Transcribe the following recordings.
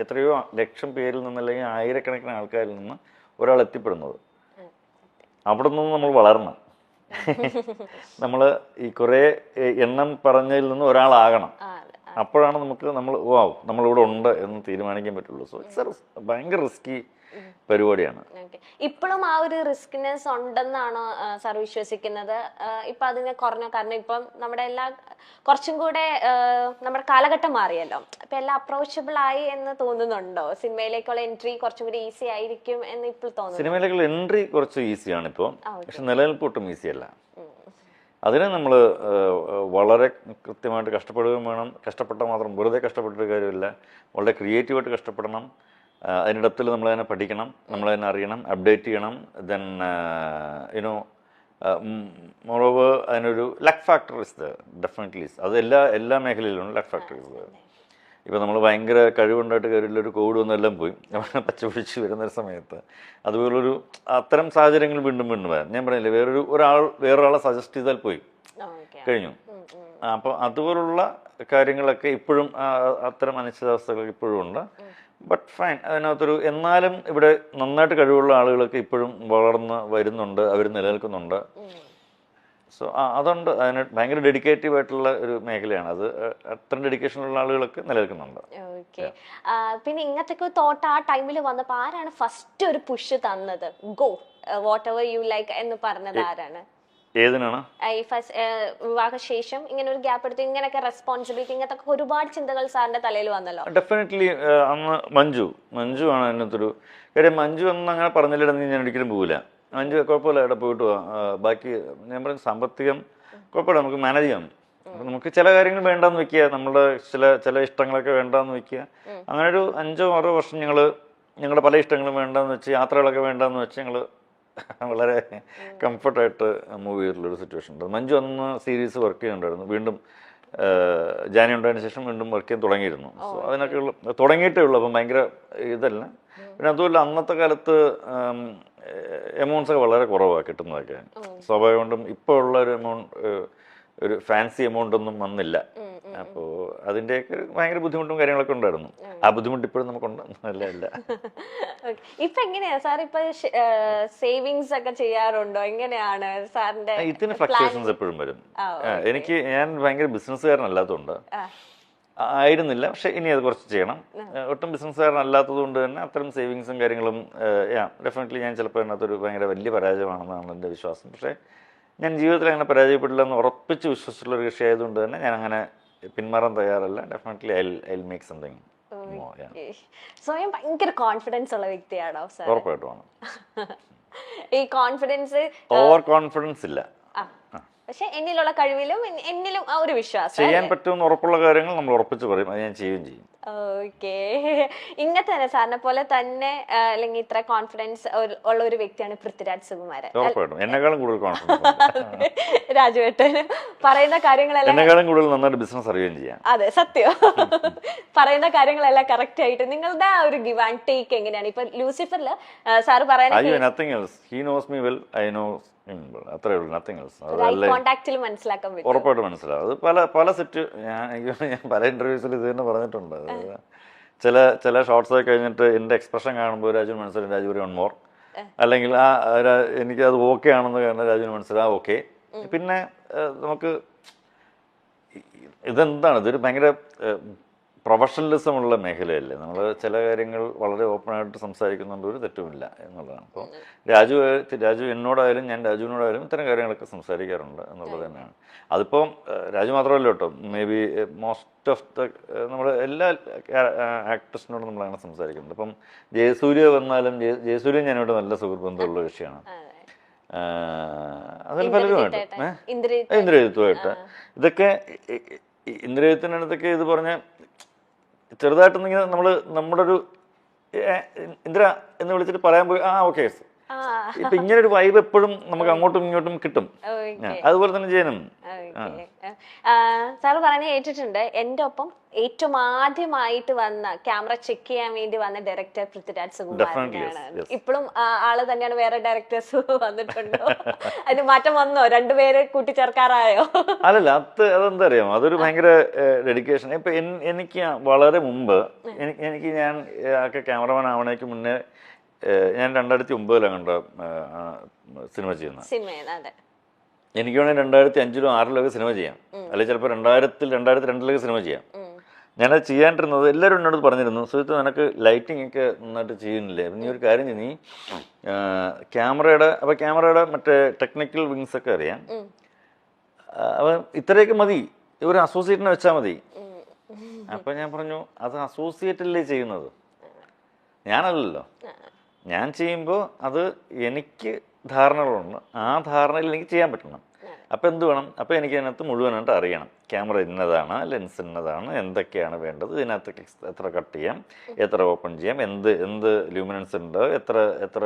എത്രയോ ലക്ഷം പേരിൽ നിന്ന് അല്ലെങ്കിൽ ആയിരക്കണക്കിന് ആൾക്കാരിൽ നിന്ന് ഒരാൾ എത്തിപ്പെടുന്നത്. അവിടെ നിന്ന് നമ്മൾ വളരണം. നമ്മൾ ഈ കുറേ എണ്ണം പറഞ്ഞതിൽ നിന്ന് ഒരാളാകണം. അപ്പോഴാണ് നമ്മളിവിടെ ഉണ്ട് എന്ന് തീരുമാനിക്കാൻ പറ്റുള്ളൂ. സോ ഇറ്റ്സ് ഭയങ്കര റിസ്കി പരിപാടിയാണ്. ഇപ്പോഴും ആ ഒരു റിസ്കിനെസ് ഉണ്ടെന്നാണോ സാർ വിശ്വസിക്കുന്നത്? ഇപ്പൊ അതിനെ കുറഞ്ഞ, കാരണം ഇപ്പം നമ്മുടെ കുറച്ചും കൂടെ നമ്മുടെ കാലഘട്ടം മാറിയല്ലോ, ഇപ്പൊ എല്ലാം അപ്രോച്ചബിൾ ആയി എന്ന് തോന്നുന്നുണ്ടോ? സിനിമയിലേക്കുള്ള എൻട്രി കുറച്ചും കൂടി ഈസി ആയിരിക്കും എന്ന് ഇപ്പോൾ തോന്നുന്നു. സിനിമയിലേക്കുള്ള എൻട്രി കുറച്ച് ഈസിയാണ് ഇപ്പോൾ, പക്ഷെ നിലനിൽപ്പ് ഒട്ടും ഈസി അല്ല. അതിനെ നമ്മൾ വളരെ കൃത്യമായിട്ട് കഷ്ടപ്പെടുകയും വേണം. കഷ്ടപ്പെട്ടാൽ മാത്രം വെറുതെ കഷ്ടപ്പെട്ടൊരു കാര്യമില്ല, വളരെ ക്രിയേറ്റീവായിട്ട് കഷ്ടപ്പെടണം. അതിൻ്റെ ഡെപ്തിൽ നമ്മളതിനെ പഠിക്കണം, നമ്മളതിനെ അറിയണം, അപ്ഡേറ്റ് ചെയ്യണം. ദെൻ മോറോവർ അതിനൊരു ലക്ക് ഫാക്ടർ ഇസ് ഡെഫിനറ്റ്ലി. അത് എല്ലാ മേഖലയിലും ലക്ക് ഫാക്ടർ ഇസ്. ഇപ്പോൾ നമ്മൾ ഭയങ്കര കഴിവുണ്ടായിട്ട് കാര്യമില്ലൊരു കോവിഡ് വന്നെല്ലാം പോയി പച്ച പിടിച്ച് വരുന്നൊരു സമയത്ത് അതുപോലൊരു അത്തരം സാഹചര്യങ്ങൾ വീണ്ടും വരാം. ഞാൻ പറഞ്ഞില്ലേ, വേറൊരാളെ സജസ്റ്റ് ചെയ്താൽ പോയി കഴിഞ്ഞു. അപ്പോൾ അതുപോലുള്ള കാര്യങ്ങളൊക്കെ ഇപ്പോഴും അത്തരം അനിശ്ചിതാവസ്ഥകൾ ഇപ്പോഴും ഉണ്ട്. ബട്ട് ഫൈൻ, അതിനകത്തൊരു എന്നാലും ഇവിടെ നന്നായിട്ട് കഴിവുള്ള ആളുകളൊക്കെ ഇപ്പോഴും വളർന്ന് വരുന്നുണ്ട്, അവർ നിലനിൽക്കുന്നുണ്ട്. സോ അതുകൊണ്ട് അതിന് ഭയങ്കര ഡെഡിക്കേറ്റീവ് ആയിട്ടുള്ള ഒരു മേഖലയാണ് അത്. അത്രയും ഡെഡിക്കേഷനുള്ള ആളുകളൊക്കെ നിലനിൽക്കുന്നുണ്ട്. പിന്നെ ഇങ്ങനത്തെ തോട്ട് ആ ടൈമിൽ വന്നപ്പോൾ ആരാണ് ഫസ്റ്റ് ഒരു പുഷ് തന്നത്? Go what ever you like എന്ന് പറഞ്ഞത് ആരാണ്? ഏതിനാണ്? വിവാഹശേഷം ഇങ്ങനെ ഒരു ഗ്യാപ്പ് എടുത്ത് ഇങ്ങനെയൊക്കെ റെസ്പോൺസിബിലിറ്റി, ഇങ്ങനത്തെ ഒരുപാട് ചിന്തകൾ സാറിന്റെ തലയിൽ വന്നല്ലോ. ഡെഫിനറ്റ്ലി അന്ന് മഞ്ജു ആണ് അതിനകത്തൊരു കാര്യം. മഞ്ജു ഒന്നും അങ്ങനെ പറഞ്ഞില്ലെന്ന് ഞാൻ ഒരിക്കലും പോകില്ല. മഞ്ജു കുഴപ്പമില്ല, ഇവിടെ പോയിട്ട് ബാക്കി ഞാൻ പറഞ്ഞ സാമ്പത്തികം കുഴപ്പമില്ല, നമുക്ക് മാനേജ് ചെയ്യാം. അപ്പം നമുക്ക് ചില കാര്യങ്ങൾ വേണ്ടാന്ന് വെക്കുക, നമ്മുടെ ചില ഇഷ്ടങ്ങളൊക്കെ വേണ്ടാന്ന് വെക്കുക. അങ്ങനെ ഒരു 5-6 വർഷം ഞങ്ങളുടെ പല ഇഷ്ടങ്ങളും വേണ്ടാന്ന് വെച്ച്, യാത്രകളൊക്കെ വേണ്ടാന്ന് വെച്ച് ഞങ്ങൾ വളരെ കംഫർട്ടായിട്ട് മൂവ് ചെയ്തിട്ടുള്ളൊരു സിറ്റുവേഷൻ ഉണ്ട്. മഞ്ജു അന്ന് സീരീസ് വർക്ക് ചെയ്യുന്നുണ്ടായിരുന്നു. വീണ്ടും ജാനി ഉണ്ടായതിനു ശേഷം വീണ്ടും വർക്ക് ചെയ്യാൻ തുടങ്ങിയിരുന്നു. സോ അതിനൊക്കെ തുടങ്ങിയിട്ടേ ഉള്ളൂ. അപ്പം ഭയങ്കര ഇതല്ല. പിന്നെ അതുമല്ല, അന്നത്തെ കാലത്ത് എമൗണ്ട്സ് ഒക്കെ വളരെ കുറവാണ് കിട്ടുന്നതൊക്കെ. സ്വാഭാവികം കൊണ്ടും ഇപ്പോൾ ഉള്ള ഒരു ഫാൻസി എമൗണ്ട് ഒന്നും വന്നില്ല. അപ്പോൾ അതിൻ്റെയൊക്കെ ഭയങ്കര ബുദ്ധിമുട്ടും കാര്യങ്ങളൊക്കെ ഉണ്ടായിരുന്നു. ആ ബുദ്ധിമുട്ട് ഇപ്പോഴും നമുക്കുണ്ട്. അല്ല ഇപ്പൊ എങ്ങനെയാ സാർ ഇപ്പൊ സേവിങ്സ് ഒക്കെ ചെയ്യാറുണ്ടോ? എങ്ങനെയാണ് സാറിന്റെ? ഇതിന് ഫ്ലക്ച്വേഷൻസ് എപ്പോഴും വരും. ഞാൻ ഭയങ്കര ബിസിനസ്സുകാരനല്ലാത്തതുകൊണ്ട് ആയിരുന്നില്ല, പക്ഷെ ഇനി അത് കുറച്ച് ചെയ്യണം. ഒട്ടും ബിസിനസ്സുകാരനല്ലാത്തത് കൊണ്ട് തന്നെ അത്തരം സേവിങ്സും കാര്യങ്ങളും ഡെഫിനറ്റ്ലി ഞാൻ ചിലപ്പോൾ അതിനകത്തൊരു ഭയങ്കര വലിയ പരാജയമാണെന്നാണ് എൻ്റെ വിശ്വാസം. പക്ഷേ ഞാൻ ജീവിതത്തിൽ അങ്ങനെ പരാജയപ്പെടില്ല എന്ന് ഉറപ്പിച്ച് വിശ്വസിച്ചുള്ള ഒരു കക്ഷി ആയതുകൊണ്ട് തന്നെ ഞാൻ അങ്ങനെ പിന്മാറാൻ തയ്യാറല്ല. Definitely I make something. സ്വയം ഭയങ്കര കോൺഫിഡൻസ് ഉള്ള വ്യക്തിയാണോ സാർ? ഉറപ്പായിട്ടുമാണ്. ഈ കോൺഫിഡൻസ് ഓവർ കോൺഫിഡൻസ് ഇല്ല, പക്ഷെ എന്നിലുള്ള കഴിവിലും എന്നിലും ആ ഒരു വിശ്വാസം, ചെയ്യാൻ പറ്റുമെന്ന് ഉറപ്പുള്ള കാര്യങ്ങൾ നമ്മൾ ഉറപ്പിച്ച് പറയും, അത് ഞാൻ ചെയ്യുകയും ചെയ്യും. ഓക്കെ. ഇങ്ങനത്തെ തന്നെ സാറിനെ പോലെ തന്നെ അല്ലെങ്കിൽ ഇത്ര കോൺഫിഡൻസ് ഉള്ള ഒരു വ്യക്തിയാണ് പൃഥ്വിരാജ് സുകുമാരൻ. ഉറപ്പായിട്ടും എന്നെക്കാളും കൂടുതൽ കോൺഫിഡൻസ് രാജുവേട്ടന് പറയുന്ന കാര്യങ്ങളെല്ലാം എന്നെക്കാളും കൂടുതൽ നന്നായിട്ട് ബിസിനസ് അറിയുകയും ചെയ്യാം. അതെ, സത്യം. പറയുന്ന കാര്യങ്ങളെല്ലാം കറക്റ്റ് ആയിട്ട്. നിങ്ങളുടെ ആ ഒരു ഗിവ് ആൻഡ് ടേക്ക് എങ്ങനെയാണ്? ഇപ്പൊ ലൂസിഫറില് സാറ് പറയുന്നത് അത്രേ ഉള്ളൂ, നത്തിങ് എൽസ്. മനസ്സിലാക്കാൻ പറ്റും, ഉറപ്പായിട്ട് മനസ്സിലാവും. അത് പല സെറ്റ് ഞാൻ പല ഇന്റർവ്യൂസിൽ ഇത് തന്നെ പറഞ്ഞിട്ടുണ്ട്. ചില ഷോർട്സ് ഒക്കെ കഴിഞ്ഞിട്ട് എൻ്റെ എക്സ്പ്രഷൻ കാണുമ്പോൾ രാജുവിന് മനസ്സിലാവും രാജു ഒരു 1 more, അല്ലെങ്കിൽ എനിക്ക് അത് ഓക്കെ ആണെന്ന് കാരണം രാജുവിന് മനസ്സിലാവും ഓക്കെ. പിന്നെ നമുക്ക് ഇതൊരു ഭയങ്കര പ്രൊഫഷണലിസം ഉള്ള മേഖലയല്ലേ. നമ്മൾ ചില കാര്യങ്ങൾ വളരെ ഓപ്പണായിട്ട് സംസാരിക്കുന്നുണ്ട്, ഒരു തെറ്റുമില്ല എന്നുള്ളതാണ്. അപ്പോൾ രാജു എന്നോടായാലും ഞാൻ രാജുവിനോടായാലും ഇത്തരം കാര്യങ്ങളൊക്കെ സംസാരിക്കാറുണ്ട് എന്നുള്ളത് തന്നെയാണ്. അതിപ്പം രാജു മാത്രമല്ല കേട്ടോ, മേ ബി മോസ്റ്റ് ഓഫ് നമ്മുടെ എല്ലാ ആക്ടേഴ്സിനോടും നമ്മളങ്ങനെ സംസാരിക്കുന്നുണ്ട്. ഇപ്പം ജയസൂര്യ വന്നാലും ജയസൂര്യ ഞാനോട് നല്ല സുഹൃത്ത് ബന്ധമുള്ള വിഷയമാണ്. അതിൽ പലരുമായിട്ട് ഇന്ദ്രജിത്തുമായിട്ട് ഇതൊക്കെ ഇന്ദ്രജിത്തിനടുത്തൊക്കെ ഇത് പറഞ്ഞ ചെറുതായിട്ടൊന്നിങ്ങനെ നമ്മുടെ ഒരു ഇന്ദ്ര എന്ന് വിളിച്ചിട്ട് പറയാൻ പോയി ഓക്കെ. ഇപ്പൊ ഇങ്ങനെ ഒരു വൈബ് എപ്പോഴും നമുക്ക് അങ്ങോട്ടും ഇങ്ങോട്ടും കിട്ടും. അതുപോലെ തന്നെ ജയനും സാറ് പറഞ്ഞ കേട്ടിട്ടുണ്ട്. എൻ്റെ ഒപ്പം ഏറ്റവും ആദ്യമായിട്ട് വന്ന ക്യാമറ ചെക്ക് ചെയ്യാൻ വേണ്ടി വന്ന ഡയറക്ടർ പൃഥ്വിരാജ് സുകുമാരനാണ്. ഇപ്പോഴും ആള് തന്നെയാണ്? വേറെ ഡയറക്ടേഴ്സ് വന്നിട്ടുണ്ടോ? അതിന് മാറ്റം വന്നോ? രണ്ടുപേരെ കൂട്ടിച്ചേർക്കാറായോ? അല്ലല്ല, അതെന്താ അറിയാമോ, അതൊരു ഭയങ്കര ഡെഡിക്കേഷൻ. ഇപ്പൊ എനിക്ക് വളരെ മുമ്പ് എനിക്ക് ഞാൻ ക്യാമറമാൻ ആവണേക്ക് മുന്നേ ഞാൻ 2009 കണ്ട സിനിമ ചെയ്യുന്നത്. എനിക്ക് വേണമെങ്കിൽ 2005-ലോ 2006-ലോ സിനിമ ചെയ്യാം, അല്ലെങ്കിൽ ചിലപ്പോൾ 2002-ലൊക്കെ സിനിമ ചെയ്യാം. ഞാനത് ചെയ്യാണ്ടിരുന്നത് എല്ലാവരും എന്നോട് പറഞ്ഞിരുന്നു, സുഹൃത്ത് നിനക്ക് ലൈറ്റിംഗ് ഒക്കെ നന്നായിട്ട് ചെയ്യുന്നില്ലേ, നീ ഒരു കാര്യം ചെയ്യും, നീ ക്യാമറയുടെ മറ്റേ ടെക്നിക്കൽ വിങ്സ് ഒക്കെ അറിയാം, അപ്പം ഇത്രയൊക്കെ മതി, ഒരു അസോസിയേറ്റിനെ വെച്ചാൽ മതി. അപ്പം ഞാൻ പറഞ്ഞു, അത് അസോസിയേറ്റല്ലേ ചെയ്യുന്നത്, ഞാനല്ലല്ലോ. ഞാൻ ചെയ്യുമ്പോൾ അത് എനിക്ക് ധാരണകളുണ്ട്, ആ ധാരണയിൽ എനിക്ക് ചെയ്യാൻ പറ്റണം. അപ്പം എന്ത് വേണം, അപ്പം എനിക്ക് അതിനകത്ത് മുഴുവനായിട്ട് അറിയണം, ക്യാമറ ഇന്നതാണ്, ലെൻസ് ഇന്നതാണ്, എന്തൊക്കെയാണ് വേണ്ടത്, ഇതിനകത്ത് എത്ര കട്ട് ചെയ്യാം, എത്ര ഓപ്പൺ ചെയ്യാം, എന്ത് ലൂമിനൻസ് ഉണ്ട്, എത്ര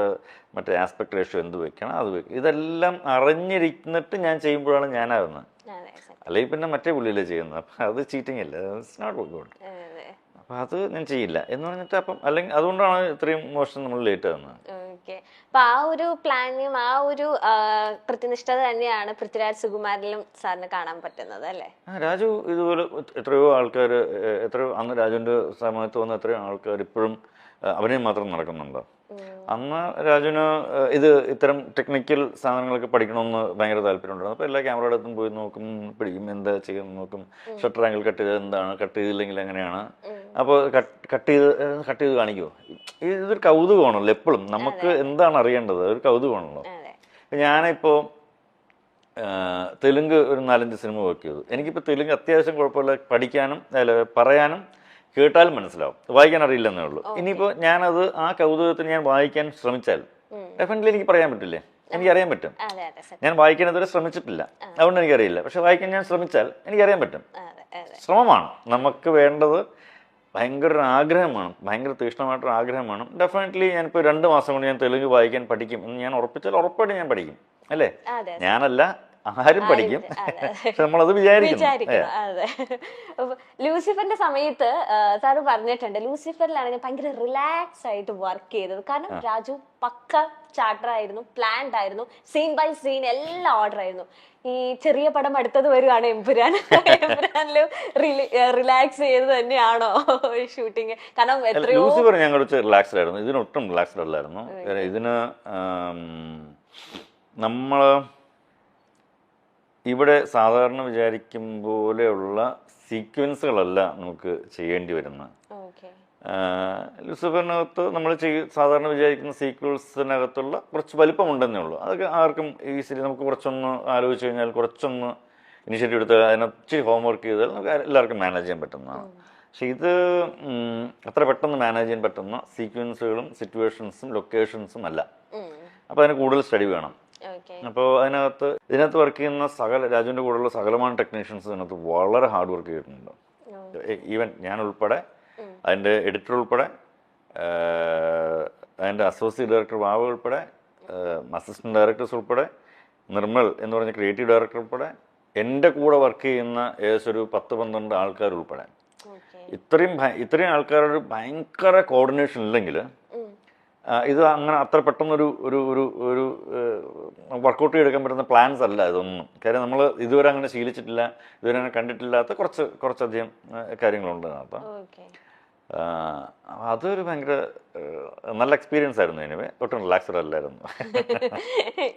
മറ്റേ ആസ്പെക്ട് റേഷ്യോ എന്ത് വെക്കണം, അത് വെക്കണം, ഇതെല്ലാം അറിഞ്ഞിരിന്നിട്ട് ഞാൻ ചെയ്യുമ്പോഴാണ് ഞാനാകുന്നത്. അല്ലെങ്കിൽ പിന്നെ മറ്റേ പുള്ളിയിലേ ചെയ്യുന്നത്. അപ്പം അത് ചീറ്റിംഗ് അല്ല, ഇറ്റ്സ് നോട്ട് ഗുഡ്. അപ്പം അത് ഞാൻ ചെയ്യില്ല എന്ന് പറഞ്ഞിട്ട് അപ്പം അല്ലെങ്കിൽ അതുകൊണ്ടാണ് ഇത്രയും മോശം നമ്മൾ ലേറ്റ് ആകുന്നത്. അപ്പൊ ആ ഒരു പ്ലാനും ആ ഒരു കൃത്യനിഷ്ഠത തന്നെയാണ് പൃഥ്വിരാജ് സുകുമാരനിലും സാറിന് കാണാൻ പറ്റുന്നത് അല്ലേ? രാജു ഇതുപോലെ എത്രയോ ആൾക്കാർ, അന്ന് രാജുവിന്റെ സമയത്ത് വന്ന എത്രയോ ആൾക്കാർ ഇപ്പോഴും അഭിനയം മാത്രം നടക്കുന്നുണ്ട്. അന്ന് രാജുവിന് ഇത്തരം ടെക്നിക്കൽ സാധനങ്ങളൊക്കെ പഠിക്കണമെന്ന് ഭയങ്കര താല്പര്യമുണ്ടായിരുന്നു. അപ്പോൾ എല്ലാ ക്യാമറയുടെ അടുത്തും പോയി നോക്കും, പിടിക്കും, എന്താ ചെയ്യുന്നത് നോക്കും, ഷട്ടർ ആംഗിൾ കട്ട് ചെയ്ത് എന്താണ്, കട്ട് ചെയ്തില്ലെങ്കിൽ എങ്ങനെയാണ്, അപ്പോൾ കട്ട് ചെയ്ത് കാണിക്കുമോ. ഇതൊരു കൗതുകമാണല്ലോ, എപ്പോഴും നമുക്ക് എന്താണ് അറിയേണ്ടത്, ഒരു കൗതുകമാണല്ലോ. ഞാനിപ്പോൾ തെലുങ്ക് ഒരു 4-5 സിനിമ വർക്ക് ചെയ്തു. എനിക്കിപ്പോൾ തെലുങ്ക് അത്യാവശ്യം കുഴപ്പമില്ല, പഠിക്കാനും പറയാനും കേട്ടാലും മനസ്സിലാവും, വായിക്കാൻ അറിയില്ലെന്നേ ഉള്ളൂ. ഇനിയിപ്പോൾ ഞാനത് ആ കൗതുകത്തിന് ഞാൻ വായിക്കാൻ ശ്രമിച്ചാൽ ഡെഫിനറ്റ്ലി എനിക്ക് പറയാൻ പറ്റില്ലേ, എനിക്കറിയാൻ പറ്റും. ഞാൻ വായിക്കാൻ ഇതുവരെ ശ്രമിച്ചിട്ടില്ല, അതുകൊണ്ട് എനിക്കറിയില്ല. പക്ഷെ വായിക്കാൻ ഞാൻ ശ്രമിച്ചാൽ എനിക്കറിയാൻ പറ്റും. ശ്രമമാണ് നമുക്ക് വേണ്ടത്, ഭയങ്കര ഒരു ആഗ്രഹമാണ്, ഭയങ്കര തീക്ഷ്ണമായിട്ടൊരു ആഗ്രഹമാണ്. ഡെഫിനറ്റ്ലി ഞാനിപ്പോൾ 2 മാസം കൊണ്ട് ഞാൻ തെലുങ്ക് വായിക്കാൻ പഠിക്കും എന്ന് ഞാൻ ഉറപ്പിച്ചാൽ ഉറപ്പായിട്ട് ഞാൻ പഠിക്കും, അല്ലേ? ഞാനല്ല, ആരും പഠിക്കും. പക്ഷെ നമ്മളത് വിചാരിക്കണം. അതെ. ലൂസിഫറിന്റെ സമയത്ത് സാറ് പറഞ്ഞിട്ടുണ്ട്, ലൂസിഫറിലാണ് ഞാൻ ഭയങ്കര റിലാക്സ് ആയിട്ട് വർക്ക് ചെയ്തത്. കാരണം രാജു പക്ക ചാർട്ടർ ആയിരുന്നു, പ്ലാൻഡ് ആയിരുന്നു, സീൻ ബൈ സീൻ എല്ലാം ഓർഡർ ആയിരുന്നു. ഈ ചെറിയ പടം അടുത്തത് വരുവാണ് എമ്പുരാൻ. എമ്പുരാനിലും റിലാക്സ് ചെയ്ത് തന്നെയാണോ ഷൂട്ടിങ്? കാരണം എത്രയോ ലൂസിഫർ ഞാൻ കുറച്ച് റിലാക്സ്ഡ് ആയിരുന്നു, ഇതിനൊട്ടും റിലാക്സ്ഡ് അല്ലായിരുന്നു. ഇതിന് നമ്മള് ഇവിടെ സാധാരണ വിചാരിക്കും പോലെയുള്ള സീക്വൻസുകളല്ല നമുക്ക് ചെയ്യേണ്ടി വരുന്നത്. ലൂസിഫറിനകത്ത് നമ്മൾ സാധാരണ വിചാരിക്കുന്ന സീക്വൻസിനകത്തുള്ള കുറച്ച് വലിപ്പമുണ്ടെന്നേ ഉള്ളൂ. അതൊക്കെ ആർക്കും ഈസിലി നമുക്ക് കുറച്ചൊന്ന് ആലോചിച്ച് കഴിഞ്ഞാൽ, കുറച്ചൊന്ന് ഇനിഷ്യേറ്റീവ് എടുത്ത് അതിനൊത്തിരി ഹോംവർക്ക് ചെയ്താൽ നമുക്ക് എല്ലാവർക്കും മാനേജ് ചെയ്യാൻ പറ്റുന്നതാണ്. പക്ഷെ ഇത് അത്ര പെട്ടെന്ന് മാനേജ് ചെയ്യാൻ പറ്റുന്ന സീക്വൻസുകളും സിറ്റുവേഷൻസും ലൊക്കേഷൻസും അല്ല. അപ്പോൾ അതിന് കൂടുതൽ സ്റ്റഡി വേണം. അപ്പോൾ ഇതിനകത്ത് വർക്ക് ചെയ്യുന്ന രാജുവിൻ്റെ കൂടെയുള്ള സകലமான ടെക്നീഷ്യൻസ് ഇതിനകത്ത് വളരെ ഹാർഡ് വർക്ക് ചെയ്തിട്ടുണ്ട്. ഈവൻ ഞാൻ ഉൾപ്പെടെ, അതിൻ്റെ എഡിറ്റർ ഉൾപ്പെടെ, അതിൻ്റെ അസോസിയേറ്റ് ഡയറക്ടർ ബാബു ഉൾപ്പെടെ, അസിസ്റ്റന്റ് ഡയറക്ടേഴ്സ് ഉൾപ്പെടെ, നിർമ്മൽ എന്ന് പറഞ്ഞ ക്രിയേറ്റീവ് ഡയറക്ടർ ഉൾപ്പെടെ, എൻ്റെ കൂടെ വർക്ക് ചെയ്യുന്ന ഏകദേശം ഒരു 10-12 ആൾക്കാർ ഉൾപ്പെടെ, ഇത്രയും ആൾക്കാരുടെ ഭയങ്കര കോർഡിനേഷൻ ഇല്ലെങ്കിൽ ഇത് അങ്ങനെ അത്ര പെട്ടെന്നൊരു ഒരു ഒരു ഒരു വർക്കൗട്ട് ചെയ്തെടുക്കാൻ പറ്റുന്ന പ്ലാൻസ് അല്ല ഇതൊന്നും. കാര്യം നമ്മൾ ഇതുവരെ അങ്ങനെ ശീലിച്ചിട്ടില്ല, ഇതുവരെ അങ്ങനെ കണ്ടിട്ടില്ലാത്ത കുറച്ചധികം കാര്യങ്ങളുണ്ട് അതിനകത്ത്. അതൊരു ഭയങ്കര നല്ല എക്സ്പീരിയൻസ് ആയിരുന്നു. എനിവേ ഒട്ടും റിലാക്സ്ഡ് അല്ലായിരുന്നു.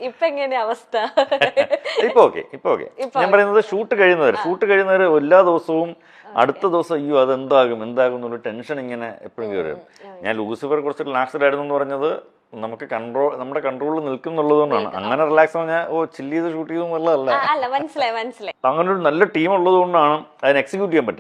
ഇപ്പൊ എങ്ങനെയാ അവസ്ഥ? ഇപ്പൊ ഓക്കെ. ഞാൻ പറയുന്നത് ഷൂട്ട് കഴിയുന്നവര് എല്ലാ ദിവസവും അടുത്ത ദിവസം അയ്യോ അതെന്താകും എന്നുള്ള ടെൻഷൻ ഇങ്ങനെ എപ്പോഴും കയറി വരും. ഞാൻ ലൂസിഫർ കുറച്ച് റിലാക്സ്ഡ് ആയിരുന്നു എന്ന് പറഞ്ഞത് നമുക്ക് നമ്മുടെ കൺട്രോളിൽ നിൽക്കുന്നുള്ളതുകൊണ്ടാണ്. അങ്ങനെ റിലാക്സ് പറഞ്ഞാൽ ചില്ല് ചെയ്ത് ഷൂട്ട് ചെയ്തു എന്നുള്ളതല്ല. മനസ്സിലായി. അങ്ങനെ ഒരു നല്ല ടീം ഉള്ളത് കൊണ്ടാണ് അതിനെ എക്സിക്യൂട്ട് ചെയ്യാൻ പറ്റുന്നത്.